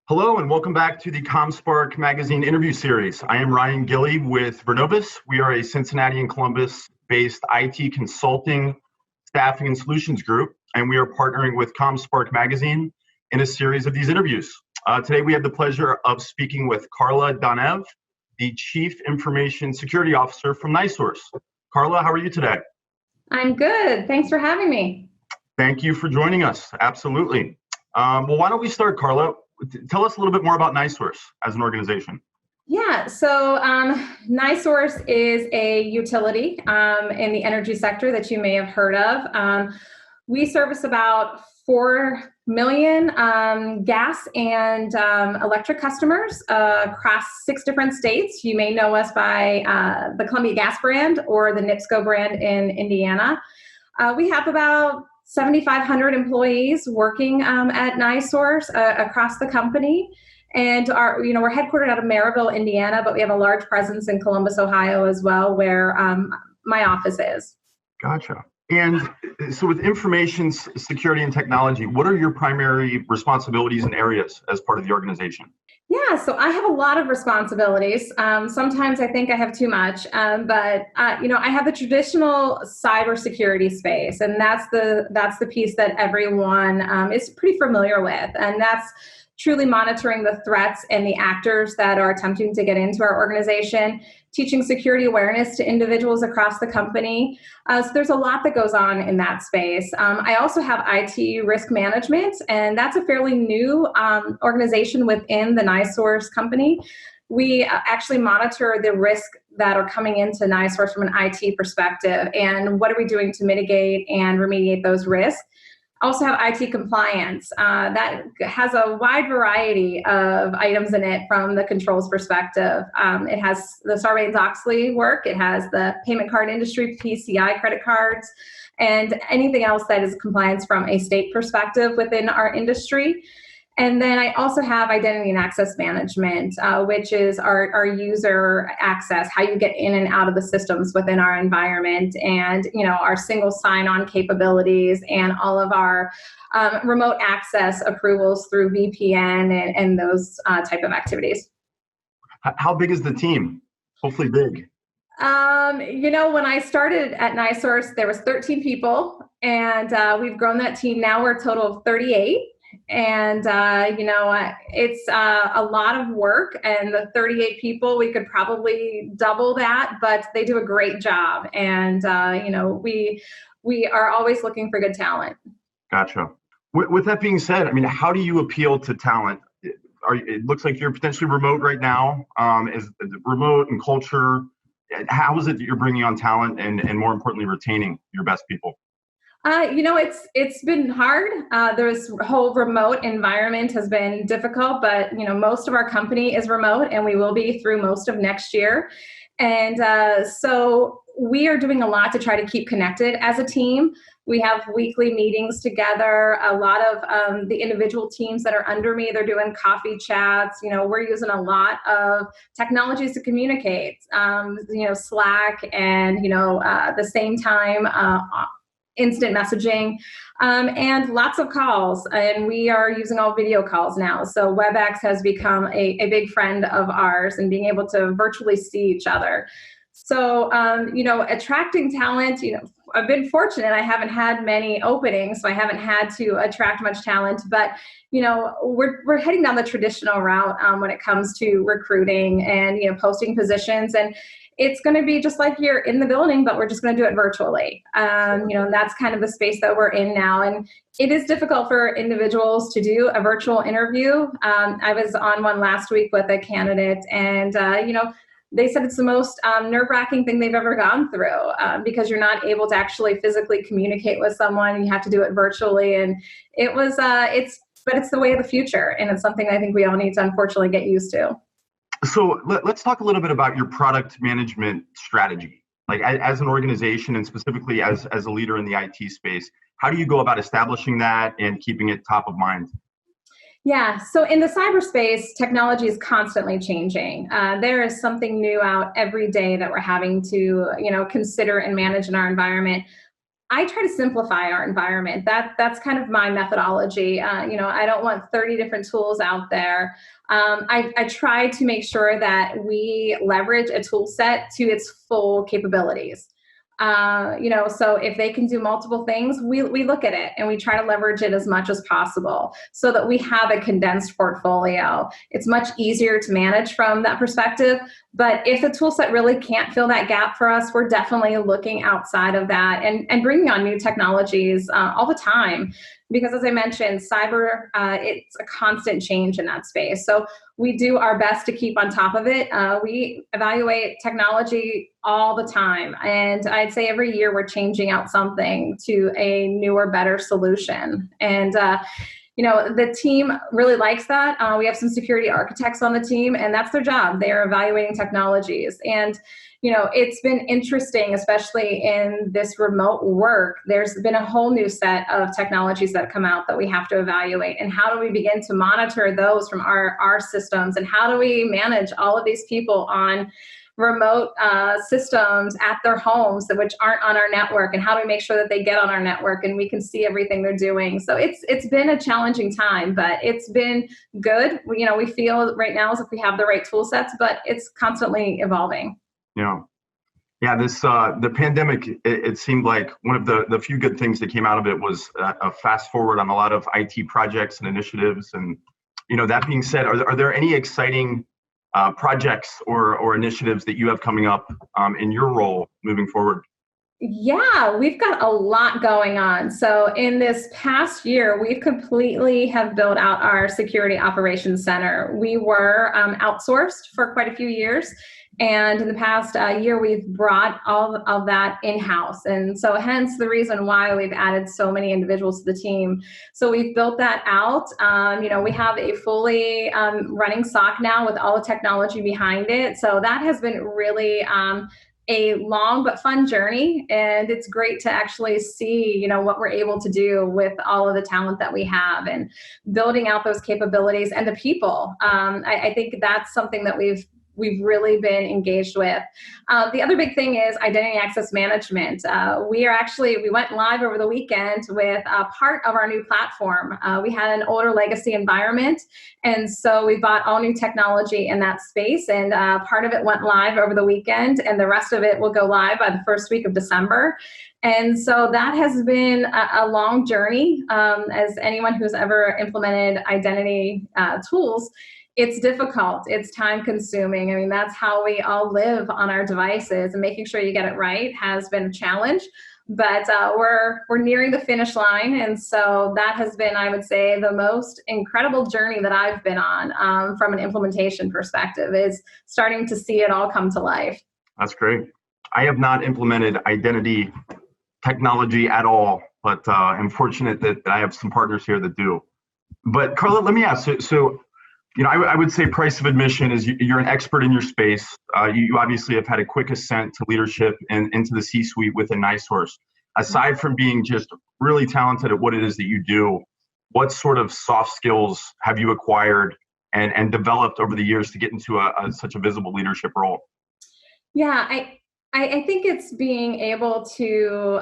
Hello and welcome back to the ComSpark magazine interview series. I am Ryan Gilly with Vernovus. We are a Cincinnati and Columbus-based IT consulting, staffing, and solutions group, and we are partnering with ComSpark magazine in a series of these interviews. Today we have the pleasure of speaking with Carla Donev, the Chief Information Security Officer from NiSource. Carla, how are you today? I'm good. Thanks for having me. Thank you for joining us. Absolutely. Well, why don't we start, Carla? Tell us a little bit more about NiSource as an organization. Yeah, so NiSource is a utility in the energy sector that you may have heard of. We service about 4 million gas and electric customers across 6 different states. You may know us by the Columbia Gas brand or the NIPSCO brand in Indiana. We have about 7,500 employees working at NiSource across the company, and we're headquartered out of Maryville, Indiana, but we have a large presence in Columbus, Ohio, as well, where my office is. Gotcha. And so, with information security and technology, what are your primary responsibilities and areas as part of the organization? Yeah, so I have a lot of responsibilities. Sometimes I think I have too much, but I have the traditional cybersecurity space, and that's the piece that everyone is pretty familiar with, and that's truly monitoring the threats and the actors that are attempting to get into our organization, teaching security awareness to individuals across the company. So there's a lot that goes on in that space. I also have IT risk management, and that's a fairly new organization within the NiSource company. We actually monitor the risk that are coming into NiSource from an IT perspective, and what are we doing to mitigate and remediate those risks. Also have IT compliance. That has a wide variety of items in it from the controls perspective. It has the Sarbanes-Oxley work. It has the payment card industry, PCI credit cards, and anything else that is compliance from a state perspective within our industry. And then I also have identity and access management, which is our user access, how you get in and out of the systems within our environment, and our single sign-on capabilities, and all of our remote access approvals through VPN and those type of activities. How big is the team? Hopefully big. When I started at NiSource, there was 13 people, and we've grown that team. Now we're a total of 38. And, it's a lot of work, and the 38 people, we could probably double that, but they do a great job. And, we are always looking for good talent. Gotcha. With that being said, how do you appeal to talent? It looks like you're potentially remote right now. Is remote and culture, how is it that you're bringing on talent and more importantly, retaining your best people? It's been hard. This whole remote environment has been difficult, but most of our company is remote, and we will be through most of next year. And so we are doing a lot to try to keep connected as a team. We have weekly meetings together. A lot of the individual teams that are under me, they're doing coffee chats. We're using a lot of technologies to communicate. Slack and the same time. Instant messaging, and lots of calls. And we are using all video calls now. So WebEx has become a big friend of ours, and being able to virtually see each other. So, attracting talent, I've been fortunate. I haven't had many openings, so I haven't had to attract much talent. But, we're heading down the traditional route when it comes to recruiting and, posting positions. And it's going to be just like you're in the building, but we're just going to do it virtually. And that's kind of the space that we're in now. And it is difficult for individuals to do a virtual interview. I was on one last week with a candidate, and, they said it's the most nerve-wracking thing they've ever gone through, because you're not able to actually physically communicate with someone. You have to do it virtually. And it was, it's the way of the future. And it's something I think we all need to unfortunately get used to. So let's talk a little bit about your product management strategy. Like as an organization, and specifically as a leader in the IT space, how do you go about establishing that and keeping it top of mind? Yeah, so in the cyberspace, technology is constantly changing. There is something new out every day that we're having to, consider and manage in our environment. I try to simplify our environment. That's kind of my methodology. I don't want 30 different tools out there. I try to make sure that we leverage a tool set to its full capabilities. So if they can do multiple things, we look at it and we try to leverage it as much as possible so that we have a condensed portfolio. It's much easier to manage from that perspective. But if the tool set really can't fill that gap for us, we're definitely looking outside of that and bringing on new technologies all the time. Because as I mentioned, cyber, it's a constant change in that space. So we do our best to keep on top of it. We evaluate technology all the time. And I'd say every year we're changing out something to a newer, better solution. And the team really likes that. We have some security architects on the team, and that's their job. They are evaluating technologies. And it's been interesting, especially in this remote work. There's been a whole new set of technologies that come out that we have to evaluate. And how do we begin to monitor those from our systems? And how do we manage all of these people on remote systems at their homes, which aren't on our network? And how do we make sure that they get on our network and we can see everything they're doing? So it's been a challenging time, but it's been good. We feel right now as if we have the right tool sets, but it's constantly evolving. Yeah. This the pandemic. It seemed like one of the few good things that came out of it was a fast forward on a lot of IT projects and initiatives. And that being said, are there any exciting projects or initiatives that you have coming up in your role moving forward? Yeah, we've got a lot going on. So in this past year, we've completely have built out our security operations center. We were outsourced for quite a few years. And in the past year, we've brought all of that in-house. And so hence the reason why we've added so many individuals to the team. So we've built that out. We have a fully running SOC now with all the technology behind it. So that has been really a long but fun journey, and it's great to actually see what we're able to do with all of the talent that we have and building out those capabilities and the people. I think that's something that we've really been engaged with. The other big thing is identity access management. We went live over the weekend with part of our new platform. We had an older legacy environment, and so we bought all new technology in that space, and part of it went live over the weekend, and the rest of it will go live by the first week of December. And so that has been a long journey. As anyone who's ever implemented identity tools, it's difficult. It's time consuming. I mean, that's how we all live on our devices, and making sure you get it right has been a challenge, but we're nearing the finish line. And so that has been, I would say, the most incredible journey that I've been on from an implementation perspective, is starting to see it all come to life. That's great. I have not implemented identity technology at all, but I'm fortunate that I have some partners here that do. But Carla, let me ask, so I would say price of admission is you're an expert in your space. You obviously have had a quick ascent to leadership and into the C-suite within NiSource. Aside from being just really talented at what it is that you do, what sort of soft skills have you acquired and developed over the years to get into such a visible leadership role? Yeah, I think it's being able to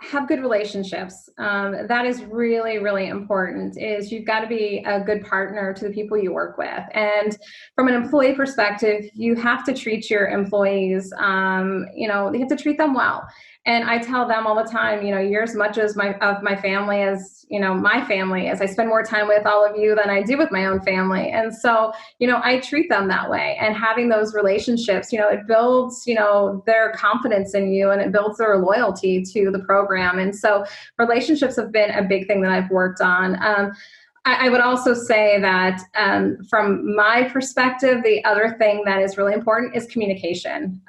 have good relationships. That is really, really important. Is you've got to be a good partner to the people you work with. And from an employee perspective, you have to treat your employees, you have to treat them well. And I tell them all the time, you're as much as my family as, my family, as I spend more time with all of you than I do with my own family. And so, I treat them that way. And having those relationships, it builds, their confidence in you, and it builds their loyalty to the program. And so relationships have been a big thing that I've worked on. I would also say that from my perspective, the other thing that is really important is communication.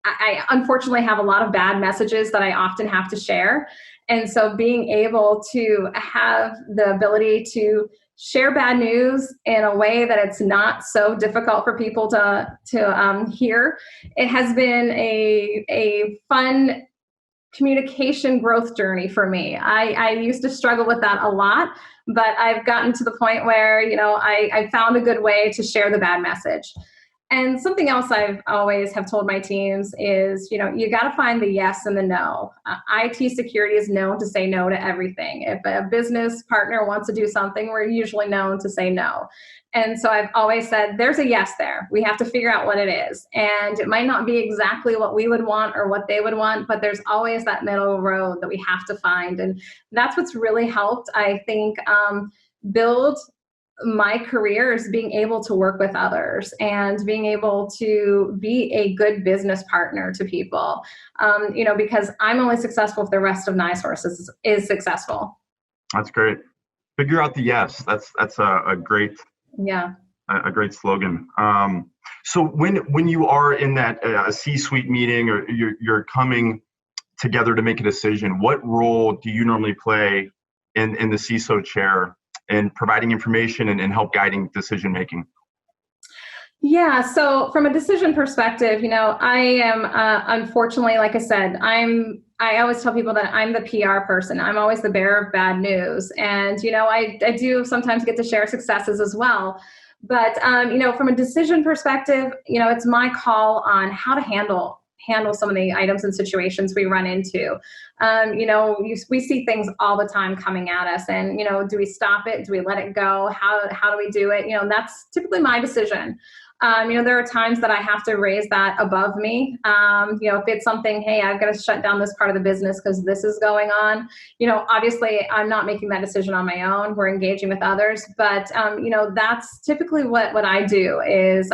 I unfortunately have a lot of bad messages that I often have to share. And so being able to have the ability to share bad news in a way that it's not so difficult for people to hear, it has been a fun communication growth journey for me. I used to struggle with that a lot, but I've gotten to the point where, I found a good way to share the bad message. And something else I've always have told my teams is, you got to find the yes and the no. IT security is known to say no to everything. If a business partner wants to do something, we're usually known to say no. And so I've always said, there's a yes there. We have to figure out what it is. And it might not be exactly what we would want or what they would want, but there's always that middle road that we have to find. And that's what's really helped, I think, build my career, is being able to work with others and being able to be a good business partner to people. Because I'm only successful if the rest of NiSource is successful. That's great. Figure out the yes. That's a great a great slogan. So when you are in that C-suite meeting, or you're coming together to make a decision, what role do you normally play in the CISO chair in providing information and help guiding decision making? Yeah, so from a decision perspective, I am unfortunately, like I said, I always tell people that I'm the PR person. I'm always the bearer of bad news. And, I do sometimes get to share successes as well. But, from a decision perspective, it's my call on how to handle some of the items and situations we run into. We see things all the time coming at us, and, do we stop it? Do we let it go? How do we do it? That's typically my decision. There are times that I have to raise that above me. If it's something, hey, I've got to shut down this part of the business because this is going on, obviously I'm not making that decision on my own. We're engaging with others, but, that's typically what I do is,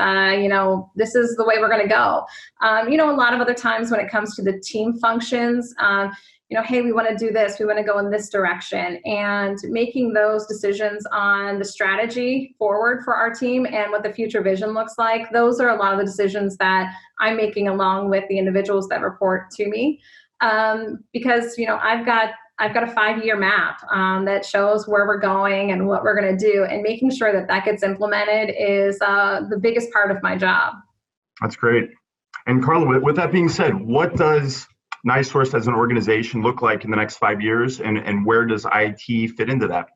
this is the way we're going to go. A lot of other times when it comes to the team functions, hey, we want to do this, we want to go in this direction, and making those decisions on the strategy forward for our team and what the future vision looks like. Those are a lot of the decisions that I'm making along with the individuals that report to me. Because, I've got a 5-year map that shows where we're going and what we're going to do, and making sure that gets implemented is the biggest part of my job. That's great. And Carla, with that being said, what does NiSource as an organization look like in the next 5 years, and where does IT fit into that?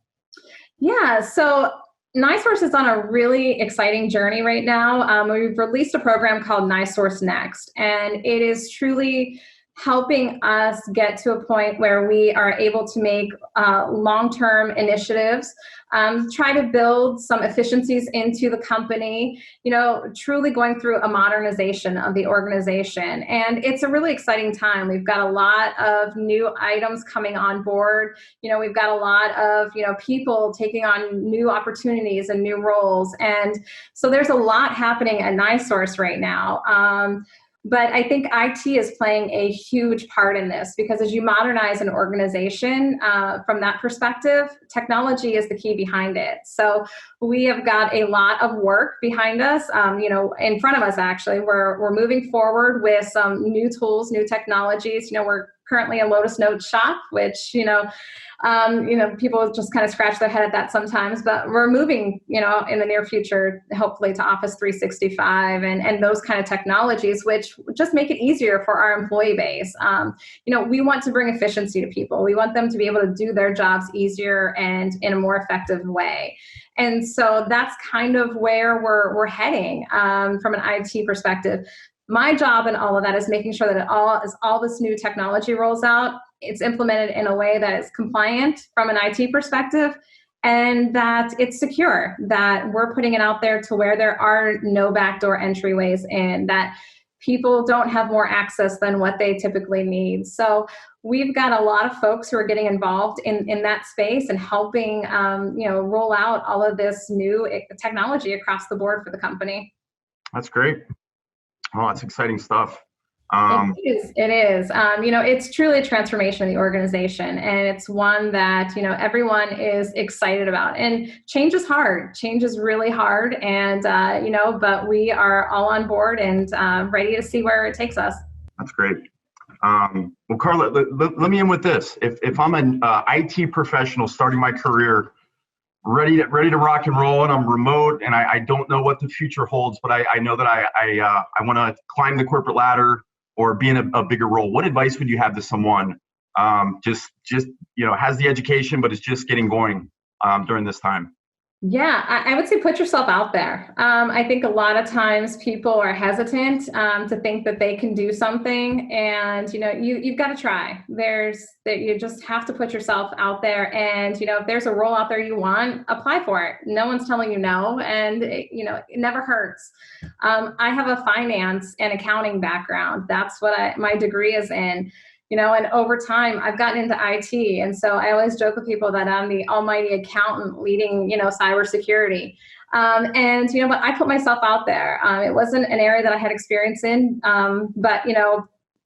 Yeah, so NiSource is on a really exciting journey right now. We've released a program called NiSource Next, and it is truly helping us get to a point where we are able to make long-term initiatives, try to build some efficiencies into the company, truly going through a modernization of the organization. And it's a really exciting time. We've got a lot of new items coming on board. We've got a lot of, people taking on new opportunities and new roles. And so there's a lot happening at NiSource right now. But I think IT is playing a huge part in this, because as you modernize an organization, from that perspective, technology is the key behind it. So we have got a lot of work behind us, in front of us, actually. We're moving forward with some new tools, new technologies. We're currently a Lotus Note shop, which, people just kind of scratch their head at that sometimes, but we're moving, in the near future, hopefully to Office 365 and those kind of technologies, which just make it easier for our employee base. We want to bring efficiency to people. We want them to be able to do their jobs easier and in a more effective way. And so that's kind of where we're heading, from an IT perspective. My job in all of that is making sure that as all this new technology rolls out, it's implemented in a way that is compliant from an IT perspective, and that it's secure, that we're putting it out there to where there are no backdoor entryways in, that people don't have more access than what they typically need. So we've got a lot of folks who are getting involved in that space and helping, roll out all of this new technology across the board for the company. That's great. Oh, that's exciting stuff. It is. It's truly a transformation of the organization, and it's one that, everyone is excited about. And change is hard. Change is really hard. And, but we are all on board and ready to see where it takes us. That's great. Well, Carla, let me end with this. If I'm an IT professional starting my career, ready to rock and roll, and I'm remote, and I don't know what the future holds, but I know that I want to climb the corporate ladder or be in a bigger role, what advice would you have to someone just has the education but is just getting going during this time? Yeah, I would say put yourself out there. I think a lot of times people are hesitant to think that they can do something, and you've got to try. You just have to put yourself out there, and if there's a role out there you want, apply for it. No one's telling you no, and it never hurts. I have a finance and accounting background. That's what my degree is in. And over time I've gotten into IT. And so I always joke with people that I'm the almighty accountant leading, cybersecurity. But I put myself out there. It wasn't an area that I had experience in, but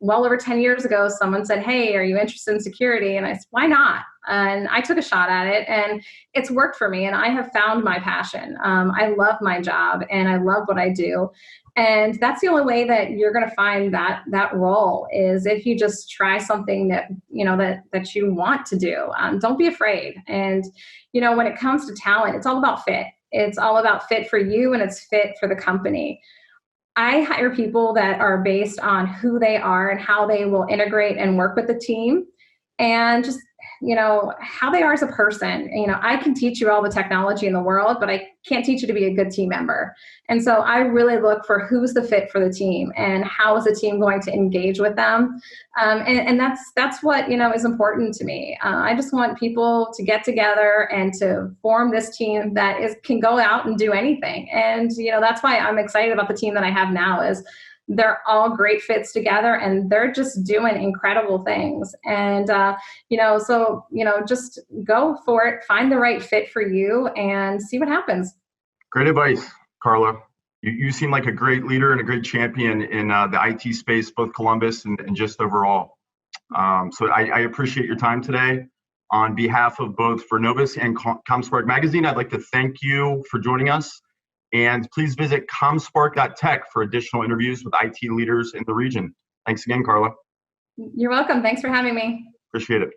well over 10 years ago, someone said, "Hey, are you interested in security?" And I said, "Why not?" And I took a shot at it, and it's worked for me. And I have found my passion. I love my job, and I love what I do. And that's the only way that you're going to find that role is if you just try something that you want to do. Don't be afraid. And when it comes to talent, it's all about fit. It's all about fit for you, and it's fit for the company. I hire people that are based on who they are and how they will integrate and work with the team, and just how they are as a person. I can teach you all the technology in the world, but I can't teach you to be a good team member. And so I really look for who's the fit for the team and how is the team going to engage with them. And that's what is important to me. I just want people to get together and to form this team that can go out and do anything. And that's why I'm excited about the team that I have now. Is they're all great fits together, and they're just doing incredible things. And just go for it, find the right fit for you, and see what happens. Great advice, Carla. You seem like a great leader and a great champion in the IT space, both Columbus and just overall. So I appreciate your time today. On behalf of both Vernovus and ComSpark Magazine, I'd like to thank you for joining us. And please visit comspark.tech for additional interviews with IT leaders in the region. Thanks again, Carla. You're welcome. Thanks for having me. Appreciate it.